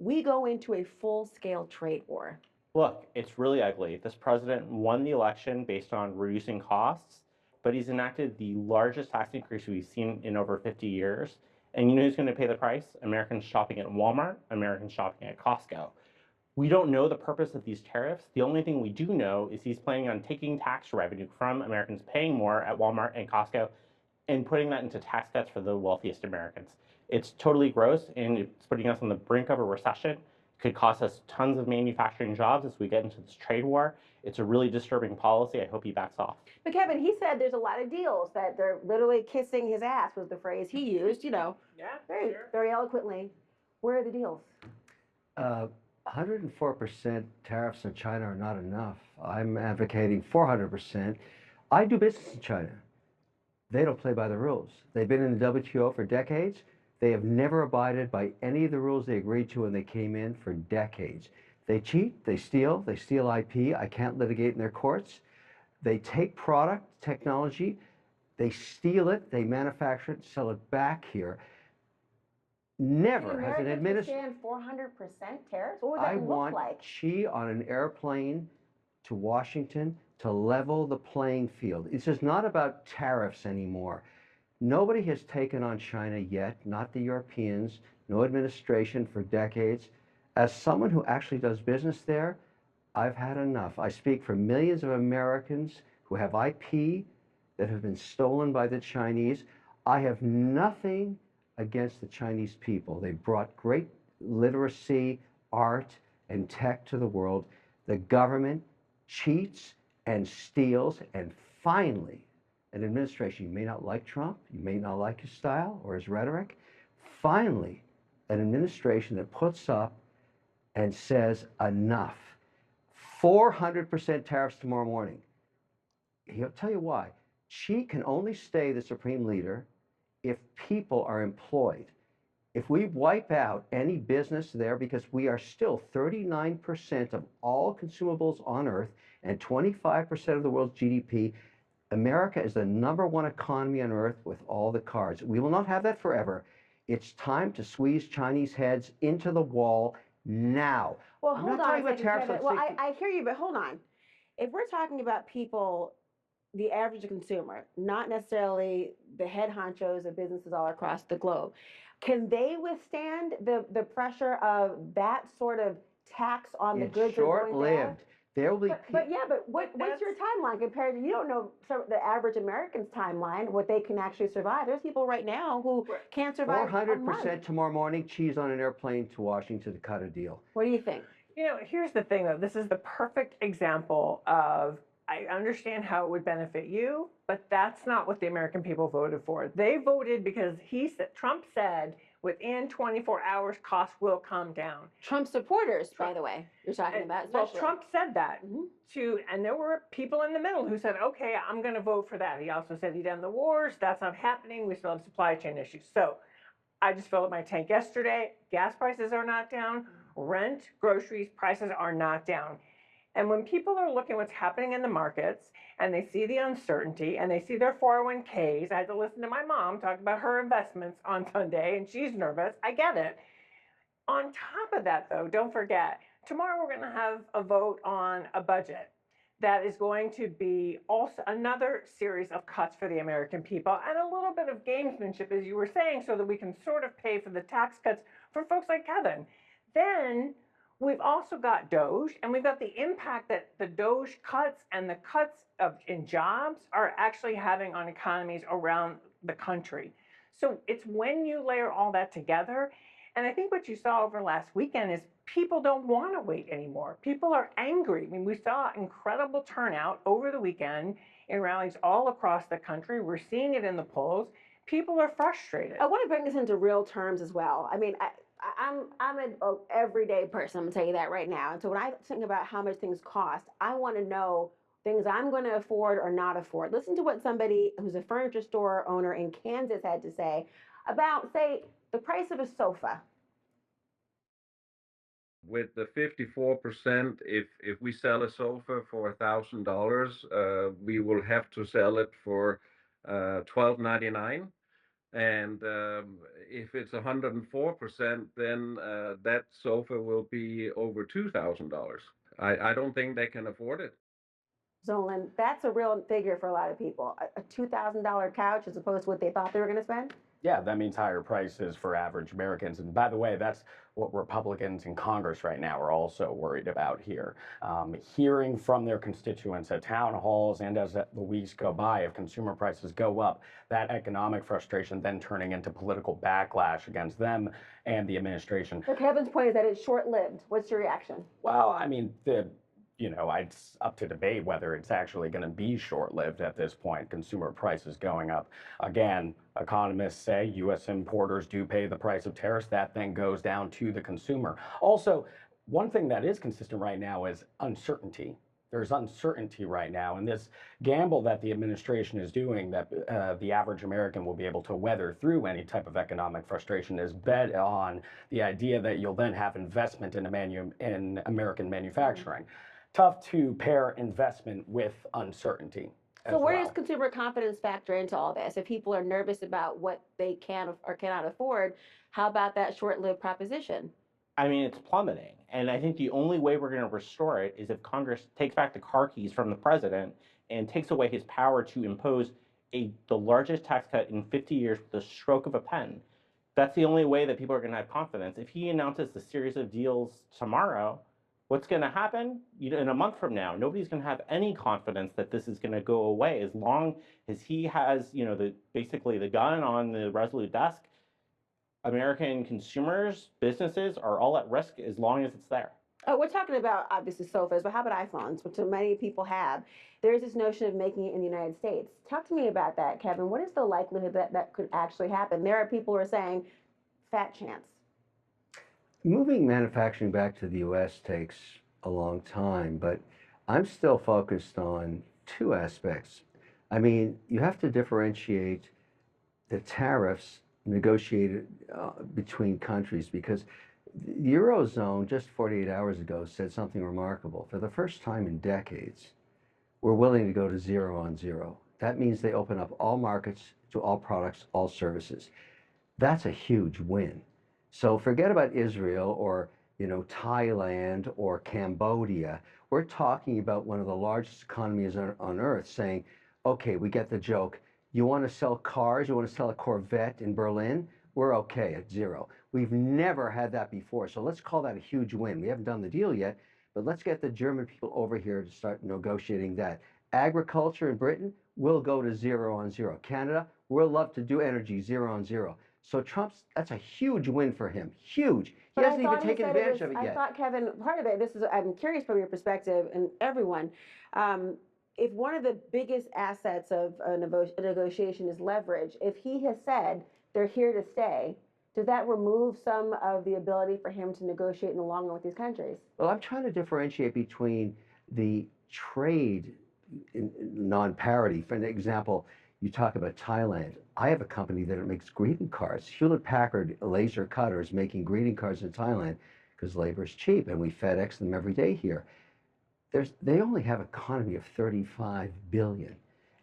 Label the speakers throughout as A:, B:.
A: we go into a full-scale trade war?
B: Look, it's really ugly. This president won the election based on reducing costs, but he's enacted the largest tax increase we've seen in over 50 years. And you know who's going to pay the price? Americans shopping at Walmart, Americans shopping at Costco. We don't know the purpose of these tariffs. The only thing we do know is he's planning on taking tax revenue from Americans paying more at Walmart and Costco and putting that into tax cuts for the wealthiest Americans. It's totally gross, and it's putting us on the brink of a recession. It could cost us tons of manufacturing jobs as we get into this trade war. It's a really disturbing policy. I hope he backs off.
A: But Kevin, he said there's a lot of deals that they're literally kissing his ass was the phrase he used, very eloquently. Where are the deals?
C: 104% tariffs on China are not enough. I'm advocating 400%. I do business in China. They don't play by the rules. They've been in the WTO for decades. They have never abided by any of the rules they agreed to when they came in for decades. They cheat, they steal IP. I can't litigate in their courts. They take product, technology, they steal it, they manufacture it, sell it back here. Never has an administration.
A: 400% tariffs? What would that look like?
C: I want Xi on an airplane to Washington to level the playing field. It's just not about tariffs anymore. Nobody has taken on China yet, not the Europeans, no administration for decades. As someone who actually does business there, I've had enough. I speak for millions of Americans who have IP that have been stolen by the Chinese. I have nothing against the Chinese people. They brought great literacy, art, and tech to the world. The government cheats and steals, and finally, an administration, you may not like Trump, you may not like his style or his rhetoric, finally, an administration that puts up and says enough. 400% tariffs tomorrow morning. He'll tell you why. Xi can only stay the supreme leader if people are employed. If we wipe out any business there, because we are still 39% of all consumables on Earth and 25% of the world's GDP, America is the #1 economy on Earth with all the cards. We will not have that forever. It's time to squeeze Chinese heads into the wall now.
A: Well, hold on a second, Kevin. Well, I hear you, but hold on. If we're talking about people, the average consumer, not necessarily the head honchos of businesses all across the globe, can they withstand the pressure of that sort of tax on the goods?
C: It's short-lived. There will be.
A: But what's your timeline compared to, you don't know the average American's timeline, what they can actually survive. There's people right now who can't survive
C: 400% tomorrow morning, Xi's on an airplane to Washington to cut a deal.
A: What do you think?
D: Here's the thing, though. This is the perfect example of, I understand how it would benefit you, but that's not what the American people voted for. They voted because Trump said within 24 hours, costs will come down.
A: Trump supporters, by the way, you're talking about.
D: Well, Trump said that and there were people in the middle who said, okay, I'm going to vote for that. He also said he'd end the wars. That's not happening. We still have supply chain issues. So I just filled up my tank yesterday. Gas prices are not down. Rent, groceries, prices are not down. And when people are looking what's happening in the markets and they see the uncertainty and they see their 401ks, I had to listen to my mom talk about her investments on Sunday and she's nervous. I get it. On top of that, though, don't forget, tomorrow we're going to have a vote on a budget that is going to be also another series of cuts for the American people and a little bit of gamesmanship, as you were saying, so that we can sort of pay for the tax cuts for folks like Kevin. Then we've also got DOGE, and we've got the impact that the DOGE cuts and the cuts in jobs are actually having on economies around the country. So it's when you layer all that together, and I think what you saw over last weekend is people don't want to wait anymore. People are angry. I mean, we saw incredible turnout over the weekend in rallies all across the country. We're seeing it in the polls. People are frustrated.
A: I want to bring this into real terms as well. I mean, I'm an everyday person. I'm going to tell you that right now. And so when I think about how much things cost, I want to know things I'm going to afford or not afford. Listen to what somebody who's a furniture store owner in Kansas had to say about, say, the price of a sofa.
E: With the 54%, if we sell a sofa for $1,000, we will have to sell it for $1,299. And if it's 104%, then that sofa will be over $2,000. I don't think they can afford it.
A: Zolan, that's a real figure for a lot of people. A $2,000 couch as opposed to what they thought they were going to spend.
F: Yeah, that means higher prices for average Americans. And by the way, that's what Republicans in Congress right now are also worried about here. Hearing from their constituents at town halls and as the weeks go by, if consumer prices go up, that economic frustration then turning into political backlash against them and the administration.
A: So Kevin's point is that it's short-lived. What's your reaction?
F: Well, I mean, it's up to debate whether it's actually going to be short-lived at this point. Consumer prices going up. Again, economists say U.S. importers do pay the price of tariffs. That then goes down to the consumer. Also, one thing that is consistent right now is uncertainty. There's uncertainty right now, and this gamble that the administration is doing that the average American will be able to weather through any type of economic frustration is bet on the idea that you'll then have investment in American manufacturing. Tough to pair investment with uncertainty.
A: So where does consumer confidence factor into all this? If people are nervous about what they can or cannot afford, how about that short-lived proposition?
B: I mean, it's plummeting. And I think the only way we're going to restore it is if Congress takes back the car keys from the president and takes away his power to impose the largest tax cut in 50 years with the stroke of a pen. That's the only way that people are going to have confidence. If he announces the series of deals tomorrow, what's going to happen in a month from now? Nobody's going to have any confidence that this is going to go away as long as he has, basically the gun on the Resolute desk. American consumers, businesses are all at risk as long as it's there.
A: Oh, we're talking about obviously sofas, but how about iPhones, which so many people have? There's this notion of making it in the United States. Talk to me about that, Kevin. What is the likelihood that that could actually happen? There are people who are saying, fat chance.
C: Moving manufacturing back to the U.S. takes a long time, but I'm still focused on two aspects. I mean, you have to differentiate the tariffs negotiated between countries, because the Eurozone just 48 hours ago said something remarkable. For the first time in decades, we're willing to go to zero on zero. That means they open up all markets to all products, all services. That's a huge win. So forget about Israel or Thailand or Cambodia. We're talking about one of the largest economies on earth saying, okay, we get the joke. You want to sell cars? You want to sell a Corvette in Berlin? We're okay at zero. We've never had that before. So let's call that a huge win. We haven't done the deal yet, but let's get the German people over here to start negotiating that. Agriculture in Britain will go to zero on zero. Canada, we'll love to do energy zero on zero. So that's a huge win for him. Huge. He hasn't even taken advantage of it yet.
A: I thought, Kevin, part of it, I'm curious from your perspective and everyone, if one of the biggest assets of a negotiation is leverage, if he has said they're here to stay, does that remove some of the ability for him to negotiate in the long run with these countries?
C: Well, I'm trying to differentiate between the trade non-parity. For an example, you talk about Thailand. I have a company that makes greeting cards. Hewlett-Packard laser cutters making greeting cards in Thailand because labor is cheap, and we FedEx them every day here. They only have an economy of 35 billion,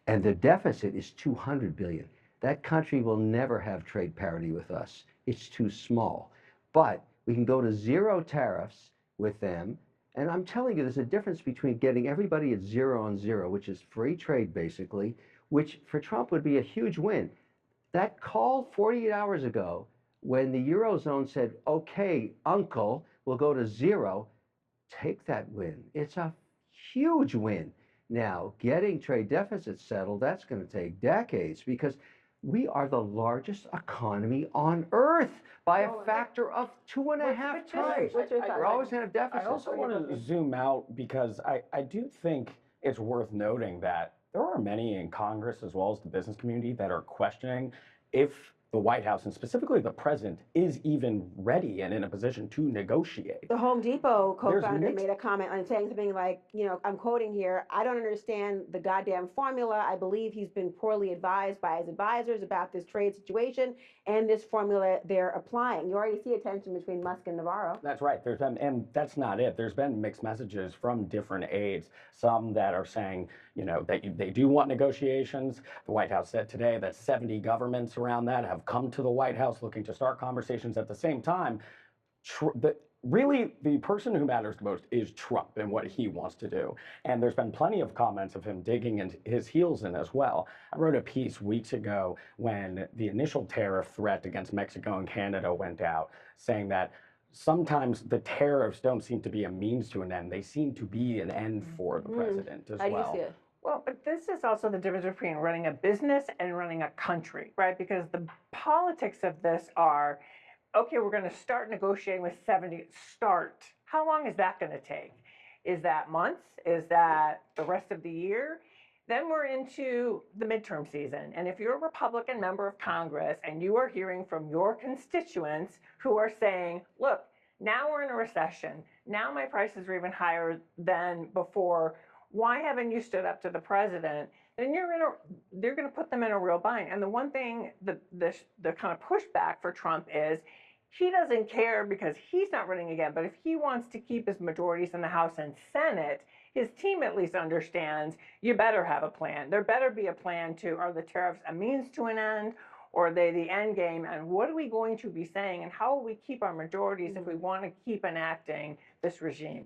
C: and the deficit is 200 billion. That country will never have trade parity with us. It's too small. But we can go to zero tariffs with them. And I'm telling you, there's a difference between getting everybody at zero on zero, which is free trade basically, which for Trump would be a huge win. That call 48 hours ago, when the Eurozone said, okay, uncle, we'll go to zero, take that win. It's a huge win. Now, getting trade deficits settled, that's going to take decades, because we are the largest economy on earth by a factor of 2.5 times. We're always going to have deficits.
F: I also want to zoom out because I do think it's worth noting that there are many in Congress as well as the business community that are questioning if the White House and specifically the president is even ready and in a position to negotiate.
A: The Home Depot co-founder made a comment on saying something like, I'm quoting here, I don't understand the goddamn formula. I believe he's been poorly advised by his advisors about this trade situation and this formula they're applying. You already see a tension between Musk and Navarro.
F: That's right. And that's not it. There's been mixed messages from different aides, some that are saying, that they do want negotiations. The White House said today that 70 governments around that have have come to the White House looking to start conversations. At the same time, really, the person who matters the most is Trump and what he wants to do. And there's been plenty of comments of him digging his heels in as well. I wrote a piece weeks ago when the initial tariff threat against Mexico and Canada went out, saying that sometimes the tariffs don't seem to be a means to an end. They seem to be an end for the president as
A: How do you
F: well.
A: see it?
D: Well, but this is also the difference between running a business and running a country, right? Because the politics of this are, okay, we're going to start negotiating with 70. Start. How long is that going to take? Is that months? Is that the rest of the year? Then we're into the midterm season. And if you're a Republican member of Congress and you are hearing from your constituents who are saying, look, now we're in a recession. Now my prices are even higher than before. Why haven't you stood up to the president? Then they're going to put them in a real bind. And the one thing, the kind of pushback for Trump is he doesn't care because he's not running again. But if he wants to keep his majorities in the House and Senate, his team at least understands you better have a plan. There better be a plan to, are the tariffs a means to an end, or are they the end game? And what are we going to be saying? And how will we keep our majorities if we want to keep enacting this regime?